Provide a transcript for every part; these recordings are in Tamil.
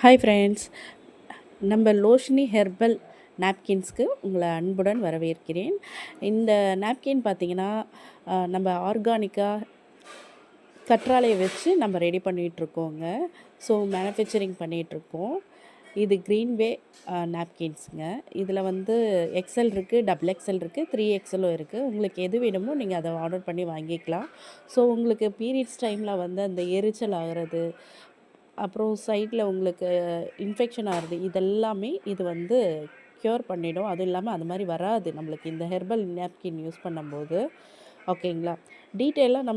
ஹாய் ஃப்ரெண்ட்ஸ், நம்ம லோஷினி ஹெர்பல் நாப்கின்ஸ்க்கு உங்களை அன்புடன் வரவேற்கிறேன். இந்த நாப்கின் பார்த்திங்கன்னா நம்ம ஆர்கானிக்காக கற்றாழையை வச்சு நம்ம ரெடி பண்ணிகிட்ருக்கோங்க. ஸோ மேனுஃபேக்சரிங் பண்ணிகிட்ருக்கோம். இது க்ரீன்வே நாப்கின்ஸுங்க. இதில் வந்து எக்ஸ்எல் இருக்குது, டபுள் எக்ஸ்எல் இருக்குது, 3XLலும் இருக்குது. உங்களுக்கு எது வேணுமோ நீங்கள் அதை ஆர்டர் பண்ணி வாங்கிக்கலாம். ஸோ உங்களுக்கு பீரியட்ஸ் டைமில் வந்து அந்த எரிச்சல் ஆகிறது, அப்புறம் சைடில் உங்களுக்கு இன்ஃபெக்ஷன் ஆகிறது, இதெல்லாமே இது வந்து க்யூர் பண்ணிடும். அதுவும் இல்லாமல் அது மாதிரி வராது நம்மளுக்கு இந்த ஹெர்பல் நாப்கின் யூஸ் பண்ணும்போது. ஓகேங்களா? டீட்டெயிலாக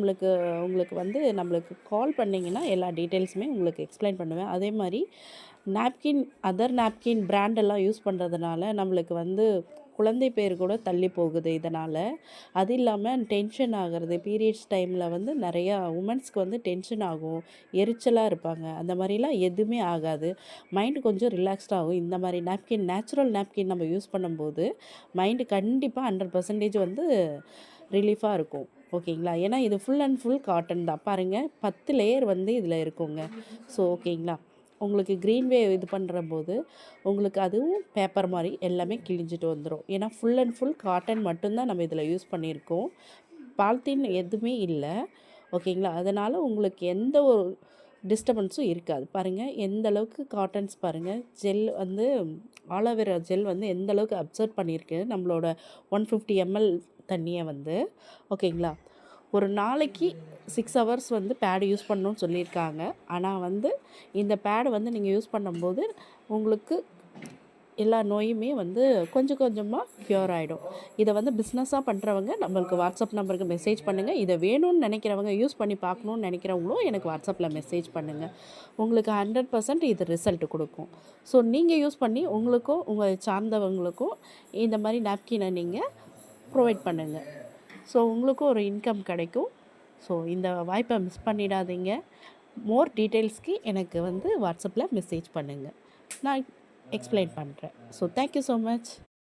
உங்களுக்கு வந்து நம்மளுக்கு கால் பண்ணிங்கன்னா எல்லா டீட்டெயில்ஸுமே உங்களுக்கு எக்ஸ்பிளைன் பண்ணுவேன். அதே மாதிரி அதர் நாப்கின் பிராண்டெல்லாம் யூஸ் பண்ணுறதுனால நம்மளுக்கு வந்து குழந்தை பேர் கூட தள்ளி போகுது இதனால். அது இல்லாமல் டென்ஷன் ஆகிறது, பீரியட்ஸ் டைமில் வந்து நிறையா உமன்ஸ்க்கு வந்து டென்ஷன் ஆகும், எரிச்சலாக இருப்பாங்க. அந்த மாதிரிலாம் எதுவுமே ஆகாது. மைண்டு கொஞ்சம் ரிலாக்ஸ்டாகும். இந்த மாதிரி நேச்சுரல் நாப்கின் நம்ம யூஸ் பண்ணும்போது மைண்டு கண்டிப்பாக 100% வந்து ரிலீஃபாக இருக்கும். ஓகேங்களா? ஏன்னா இது ஃபுல் அண்ட் ஃபுல் காட்டன் தான். பாருங்கள், 10 லேயர் வந்து இதில் இருக்குங்க. ஸோ ஓகேங்களா? உங்களுக்கு க்ரீன்வே இது பண்ணுறம்போது உங்களுக்கு அதுவும் பேப்பர் மாதிரி எல்லாமே கிழிஞ்சிட்டு வந்துடும். ஏன்னா ஃபுல் அண்ட் ஃபுல் காட்டன் மட்டும்தான் நம்ம இதில் யூஸ் பண்ணியிருக்கோம். பாலித்தீன் எதுவுமே இல்லை. ஓகேங்களா? அதனால் உங்களுக்கு எந்த ஒரு டிஸ்டர்பன்ஸும் இருக்காது. பாருங்கள் எந்த அளவுக்கு காட்டன்ஸ் பாருங்கள். ஜெல் வந்து ஆலோவேரா ஜெல் வந்து எந்த அளவுக்கு அப்சர்வ் பண்ணியிருக்கு நம்மளோட 150 ml தண்ணியை வந்து. ஓகேங்களா? ஒரு நாளைக்கு 6 ஹவர்ஸ் வந்து பேடு யூஸ் பண்ணணும்னு சொல்லியிருக்காங்க. ஆனால் வந்து இந்த பேடு வந்து நீங்கள் யூஸ் பண்ணும்போது உங்களுக்கு எல்லா நோயுமே வந்து கொஞ்சம் கொஞ்சமாக க்யூர் ஆகிடும். இதை வந்து பிஸ்னஸாக பண்ணுறவங்க நம்மளுக்கு வாட்ஸ்அப் நம்பருக்கு மெசேஜ் பண்ணுங்கள். இதை வேணும்னு நினைக்கிறவங்க, யூஸ் பண்ணி பார்க்கணுன்னு நினைக்கிறவங்களும் எனக்கு வாட்ஸ்அப்பில் மெசேஜ் பண்ணுங்கள். உங்களுக்கு 100% இது ரிசல்ட் கொடுக்கும். ஸோ நீங்கள் யூஸ் பண்ணி உங்களுக்கும் உங்கள் சார்ந்தவங்களுக்கும் இந்த மாதிரி நாப்கினை நீங்கள் ப்ரொவைட் பண்ணுங்கள். ஸோ உங்களுக்கும் ஒரு இன்கம் கிடைக்கும். ஸோ இந்த வாய்ப்பை மிஸ் பண்ணிடாதீங்க. மோர் டீட்டெயில்ஸ்க்கு எனக்கு வந்து வாட்ஸ்அப்பில் மெசேஜ் பண்ணுங்கள். நான் எக்ஸ்பிளைன் பண்ணுறேன். So thank you so much.